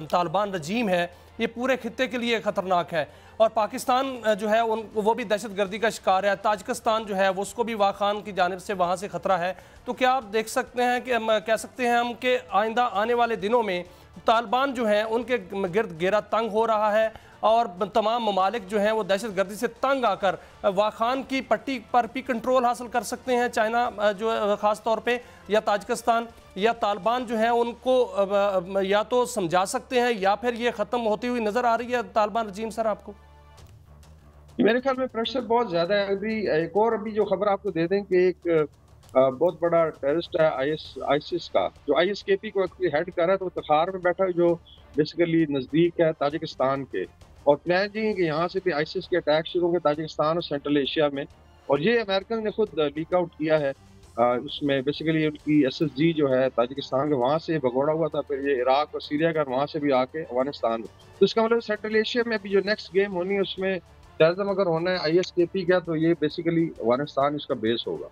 [SPEAKER 3] तालिबान रजीम है ये पूरे खित्ते के लिए ख़तरनाक है और पाकिस्तान जो है वो भी दहशतगर्दी का शिकार है। ताजिकिस्तान जो है वो उसको भी वाखान की जानिब से वहाँ से ख़तरा है। तो क्या आप देख सकते हैं कि कह सकते हैं हम कि आइंदा आने वाले दिनों में तालिबान जो है उनके गिर्द घेरा तंग हो रहा है और तमाम ममालिक जो हैं वो दहशतगर्दी से तंग आकर वाखान की पट्टी पर भी कंट्रोल हासिल कर सकते हैं, चाइना जो ख़ास तौर पे या ताजिकिस्तान या तालिबान जो है उनको या तो समझा सकते हैं या फिर ये ख़त्म होती हुई नज़र आ रही है तालिबान रजीम? सर आपको
[SPEAKER 5] मेरे ख्याल में प्रेशर बहुत ज़्यादा है। अभी जो खबर आपको दे दें कि एक बहुत बड़ा टेररिस्ट है आईसिस का, जो ISKP को एक्चुअली हेड कर रहा है, तो तखार में बैठा है जो बेसिकली नज़दीक है ताजिकिस्तान के, और प्लान ये है कि यहाँ से भी आईसिस के अटैक शुरू होंगे ताजिकिस्तान और सेंट्रल एशिया में। और ये अमेरिकन ने खुद लीक आउट किया है। उसमें बेसिकली उनकी SSG जो है ताजिकिस्तान के वहाँ से भगोड़ा हुआ था, फिर ये इराक और सीरिया का, वहाँ से भी आके अफगानिस्तान में। तो इसका मतलब सेंट्रल एशिया में अभी जो नेक्स्ट गेम होनी है उसमें टेररिज्म अगर होना है ISKP का, तो ये बेसिकली अफगानिस्तान इसका बेस होगा।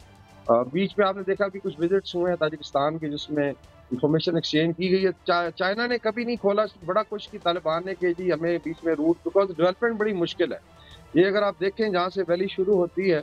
[SPEAKER 5] बीच में आपने देखा कि कुछ विजिट्स हुए हैं ताजिकिस्तान के जिसमें इंफॉर्मेशन एक्सचेंज की गई है। चाइना ने कभी नहीं खोला बड़ा कुछ कि तालिबान ने कि जी हमें बीच में रूट, बिकॉज डेवलपमेंट बड़ी मुश्किल है। ये अगर आप देखें जहाँ से वैली शुरू होती है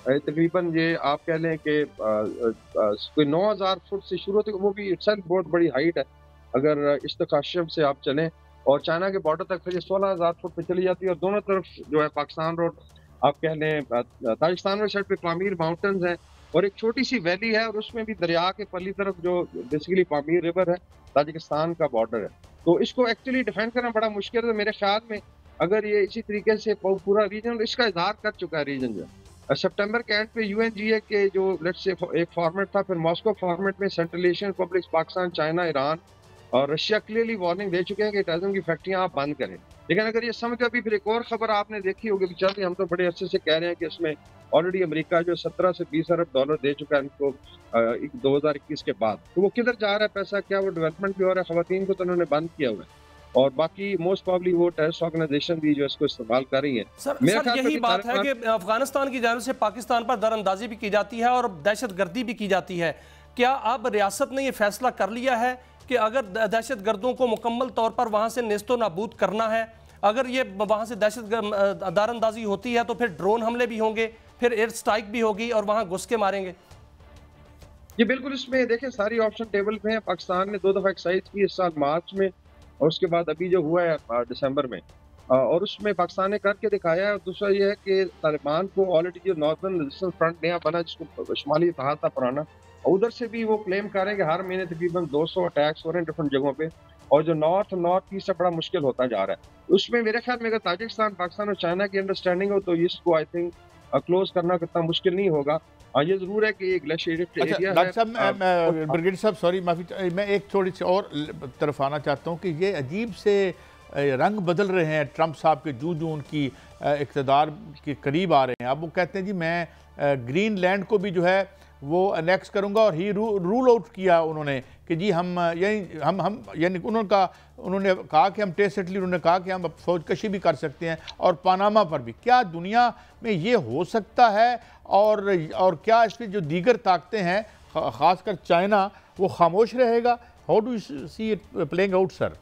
[SPEAKER 5] तकरीबन ये आप कह लें कि कोई 9000 फुट से शुरू होती है, वो भी इटसेल्फ बहुत बड़ी हाइट है अगर इस्तकाशम से आप चलें, और चाइना के बॉर्डर तक फिर ये 16000 फुट पे चली जाती है। और दोनों तरफ जो है पाकिस्तान रोड आप कह लें, ताजिकिस्तान वाली साइड पे पामीर माउंटेन्स हैं और एक छोटी सी वैली है, और उसमें भी दरिया के पल्ली तरफ जो बेसिकली पामीर रिवर है ताजिकिस्तान का बॉर्डर है। तो इसको एक्चुअली डिफेंड करना बड़ा मुश्किल है। मेरे ख्याल में अगर ये इसी तरीके से पूरा रीजन इसका इजहार कर चुका है, रीजन जो सितंबर के एंड पे UNGA के जो लेट्स से एक फॉर्मेट था, फिर मॉस्को फॉर्मेट में central Asian republics, Pakistan, China, Iran और रशिया क्लियरली वार्निंग दे चुके हैं कि टेररिज्म की फैक्ट्रियां आप बंद करें। लेकिन अगर ये समझ अभी फिर एक और खबर आपने देखी होगी, चलते हम तो बड़े अच्छे से कह रहे हैं कि इसमें ऑलरेडी अमेरिका जो 17 से 20 अरब डॉलर दे चुका है इनको 2021 के बाद, तो वो किधर जा रहा है पैसा, क्या वो डेवलपमेंट भी हो रहा है? खवातीन को तो उन्होंने बंद किया हुआ है और बाकी मोस्ट प्रॉब्ली वो टेररिस्ट ऑर्गेनाइजेशन भी जो इसको इस्तेमाल कर रही है।
[SPEAKER 3] सर यही बात है कि अफगानिस्तान की जानिब से पाकिस्तान पर दरअंदाजी भी की जाती है और दहशतगर्दी भी की जाती है। क्या अब रियासत ने यह फैसला कर लिया है कि अगर दहशतगर्दों को मुकम्मल तौर पर वहाँ से नेस्तो नाबूद करना है, अगर ये वहाँ से दहशत दारंदाजी होती है तो फिर ड्रोन हमले भी होंगे, फिर एयर स्ट्राइक भी होगी और वहाँ घुस के मारेंगे?
[SPEAKER 5] ये बिल्कुल इसमें देखें सारी ऑप्शन टेबल पे हैं। पाकिस्तान ने 2 दफ़ा एक्सरसाइज की इस साल मार्च में और उसके बाद अभी जो हुआ है दिसंबर में, और उसमें पाकिस्तान ने करके दिखाया है। दूसरा ये है कि तालिबान को ऑलरेडी जो नॉर्थर्न रेजिस्टेंस फ्रंट नया बना जिसको शुमाली इत्तेहाद था पुराना, उधर से भी वो क्लेम कर रहे हैं कि हर महीने तकरीबन 200 अटैक्स हो रहे हैं डिफरेंट जगहों पे, और जो नॉर्थ ईस्ट से बड़ा मुश्किल होता जा रहा है। उसमें मेरे ख्याल में अगर ताजिकिस्तान, पाकिस्तान और चाइना की अंडरस्टैंडिंग हो तो इसको आई थिंक क्लोज करना कितना मुश्किल नहीं होगा। ये जरूर है कि एक ग्लेशियरिक एरिया है।
[SPEAKER 1] डॉक्टर साहब, ब्रिगेडियर साहब सॉरी माफ़ी, मैं एक थोड़ी सी और तरफ आना चाहता हूँ कि ये अजीब से रंग बदल रहे हैं ट्रंप साहब के जूं जूं उनकी इक़्तिदार के करीब आ रहे हैं। अब वो कहते हैं जी मैं ग्रीनलैंड को भी जो है वो अनेक्स करूंगा, और ही रूल आउट किया उन्होंने कि जी हम यानी उन्होंने कहा कि हम टेसिटली उन्होंने कहा कि हम फौजकशी भी कर सकते हैं, और पनामा पर भी। क्या दुनिया में ये हो सकता है? और क्या इसमें जो दीगर ताकतें हैं ख़ासकर चाइना, वो खामोश रहेगा? How do you see it playing out sir?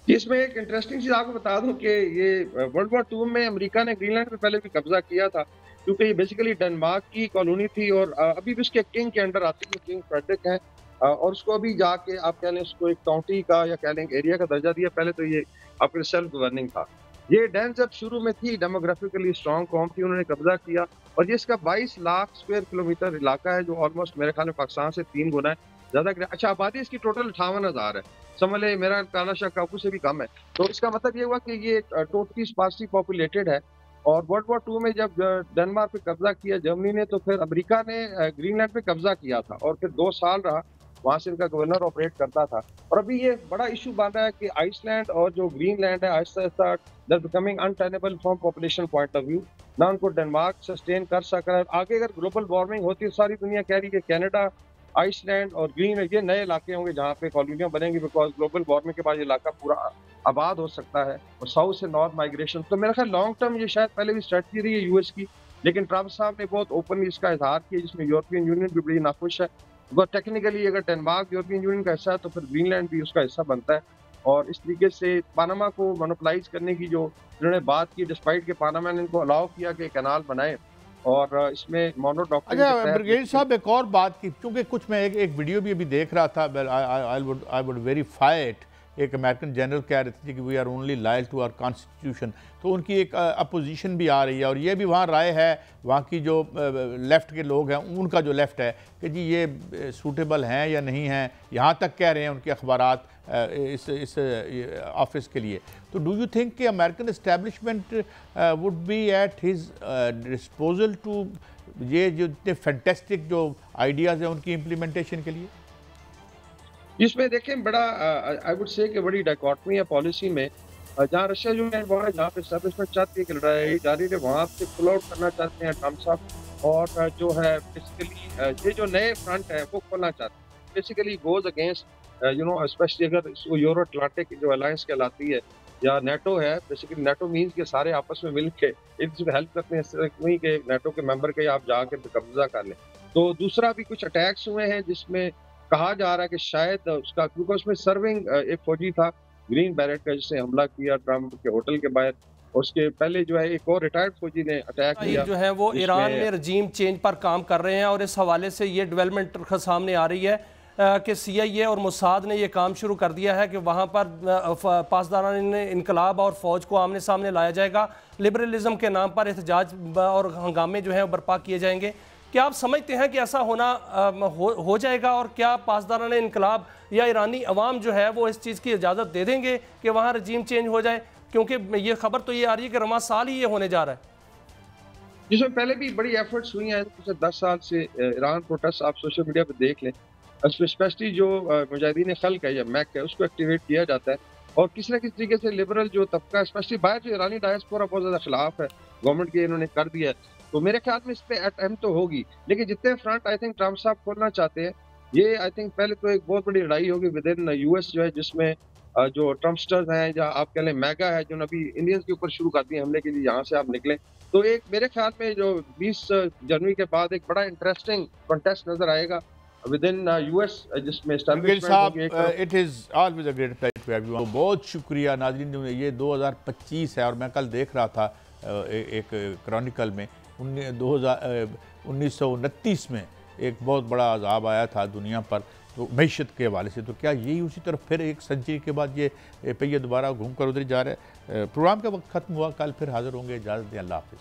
[SPEAKER 5] इसमें एक इंटरेस्टिंग चीज़ आपको बता दूं कि ये वर्ल्ड वॉर 2 में अमेरिका ने ग्रीनलैंड पे पहले भी कब्जा किया था, क्योंकि ये बेसिकली डेनमार्क की कॉलोनी थी और अभी भी उसके किंग के अंडर आती है, किंग फ्रेडरिक है, और उसको अभी जाके आप कह लें उसको एक काउंटी का या कह लें एरिया का दर्जा दिया। पहले तो ये आपके सेल्फ गवर्निंग था। ये डैन जब शुरू में थी डेमोग्राफिकली स्ट्रॉन्ग कौम थी, उन्होंने कब्जा किया, और ये इसका 22 लाख स्क्वायर किलोमीटर इलाका है, जो ऑलमोस्ट मेरे ख्याल में पाकिस्तान से 3 गुना है ज़्यादा। अच्छा, आबादी इसकी टोटल 58,000 है, समझ ले मेरा काला शाह काकू से भी कम है। तो इसका मतलब ये हुआ कि ये टोटली स्पार्सली पॉपुलेटेड है। और वर्ल्ड वॉर 2 में जब डेनमार्क पे कब्जा किया जर्मनी ने, तो फिर अमेरिका ने ग्रीनलैंड पे कब्जा किया था और फिर 2 साल रहा, वहाँ से इनका गवर्नर ऑपरेट करता था। और अभी ये बड़ा इशू बन रहा है कि आइसलैंड और जो ग्रीनलैंड है आहिस्ता आहिस्ता they are becoming untenable from population point of view, ना उनको डेनमार्क सस्टेन कर सक रहा है। आगे अगर ग्लोबल वार्मिंग होती है, सारी दुनिया कह रही है कि कनाडा, आइसलैंड और ग्रीनलैंड ये नए इलाके होंगे जहाँ पे कॉलोनियाँ बनेंगी, बिकॉज ग्लोबल वार्मिंग के बाद ये इलाका पूरा आबाद हो सकता है और साउथ से नॉर्थ माइग्रेशन। तो मेरा ख्याल लॉन्ग टर्म ये शायद पहले भी स्ट्रेटजी रही है यूएस की लेकिन ट्रंप साहब ने बहुत ओपनली इसका इजहार किया, जिसमें यूरोपियन यूनियन भी बड़ी नाखुश है। बिकॉज टेक्निकली अगर डेनमार्क यूरोपियन यूनियन का हिस्सा है तो फिर ग्रीनलैंड भी उसका हिस्सा बनता है। और इस तरीके से पानामा को मोनोपलाइज करने की जो इन्होंने बात की, डिस्पाइट के पानामा ने इनको अलाउ किया कि कैनाल बनाए, और इसमें मोनो डॉक्ट्रिन के
[SPEAKER 1] अच्छा
[SPEAKER 5] तहत
[SPEAKER 1] ब्रिगेड साहब, एक और बात की, क्योंकि कुछ मैं एक वीडियो भी अभी देख रहा था, आई वुड वेरीफाई इट। एक अमेरिकन जनरल कह रहे थे कि we are only loyal to our constitution, तो उनकी एक अपोजिशन भी आ रही है, और ये भी वहाँ राय है वहाँ की जो लेफ़्ट के लोग हैं, उनका जो लेफ़्ट है कि जी ये सूटेबल हैं या नहीं हैं, यहाँ तक कह रहे हैं उनके अखबारात इस ऑफिस के लिए। तो डू यू थिंक कि American establishment would be at his disposal to ये जो इतने फैंटेस्टिक जो आइडियाज़ हैं उनकी इम्प्लीमेंटेशन के लिए?
[SPEAKER 5] इसमें देखें बड़ा आई वुड से कि बड़ी डायकॉटमी है पॉलिसी में। जहाँ रशिया जो है वहाँ जहाँ पे एस्टेब्लिशमेंट चाहती है कि लड़ाई जारी रहे, वहाँ पे पुल आउट करना चाहते हैं ट्रम्प साहब, और जो है बेसिकली ये जो नए फ्रंट है वो खोलना चाहते हैं। Basically goes against you know, specially अगर इसको यूरो अटलांटिक जो अलायंस कहलाती है या नेटो है। बेसिकली नेटो मीन्स के सारे आपस में मिल के एक दूसरे हेल्प करते हैं, इस तरह नहीं कि नेटो के मेंबर के आप जाके कब्जा कर लें। तो दूसरा भी कुछ अटैक्स हुए हैं जिसमें कहा जा रहा है कि शायद उसका, क्योंकि उसमें सर्विंग एक फौजी था ग्रीन बैरेट का, जिसने हमला किया ट्रम्प के होटल के बाहर। उसके पहले जो है एक और रिटायर्ड फौजी ने अटैक किया,
[SPEAKER 3] जो है वो ईरान में रजीम चेंज पर काम कर रहे हैं, और इस हवाले से ये डेवलपमेंट सामने आ रही है कि CIA और मोसाद ने ये काम शुरू कर दिया है कि वहाँ पर पासदारान इनकलाब और फ़ौज को आमने सामने लाया जाएगा। लिबरलिज्म के नाम पर एहतजाज और हंगामे जो हैं बर्पा किए जाएंगे। क्या आप समझते हैं कि ऐसा होना हो जाएगा, और क्या पासदारान इनकलाब या ईरानी अवाम जो है वो इस चीज़ की इजाज़त दे देंगे कि वहाँ रजीम चेंज हो जाए? क्योंकि ये खबर तो ये आ रही है कि रवां साल ही ये होने जा रहा है,
[SPEAKER 5] जिसमें पहले भी बड़ी एफर्ट्स हुई हैं। पिछले 10 साल से ईरान प्रोटेस्ट आप सोशल मीडिया पर देख लें, स्पेशली जो मुजाहिदीन खल्क है या मैक है उसको एक्टिवेट किया जाता है, और किसी न किसी तरीके से लिबरल जो तबका, स्पेशली बाहर जो ईरानी डायस्पोरा बहुत ज़्यादा खिलाफ है गवर्नमेंट के, इन्होंने कर दिया है। तो मेरे ख्याल में इस पे अटेम्प्ट तो होगी, लेकिन जितने फ्रंट आई थिंक ट्रम्प साहब खोलना चाहते हैं, ये आई थिंक पहले तो एक बहुत बड़ी लड़ाई होगी विद इन US जो है, जिसमें जो ट्रम्पस्टर्स हैं या आप कह लें मैगा है, जो अभी इंडियंस के ऊपर शुरू कर दिए हमले के लिए, यहाँ से आप निकलें। तो एक मेरे ख्याल में जो 20 जनवरी के बाद एक बड़ा इंटरेस्टिंग कॉन्टेस्ट नजर आएगा विद इन US, जिसमें
[SPEAKER 1] it is always a great pleasure to have you. बहुत शुक्रिया नाज़रीन। ये 2025 है और मैं कल देख रहा था एक क्रॉनिकल में 1929 में एक बहुत बड़ा अजाब आया था दुनिया पर, तो मैशत के हवाले से। तो क्या यही उसी तरफ फिर एक सेंचुरी के बाद ये पहिया दोबारा घूम कर उधर जा रहा है? प्रोग्राम का वक्त खत्म हुआ, कल फिर हाजिर होंगे। इजाज़त दें, अल्लाह हाफ़िज़।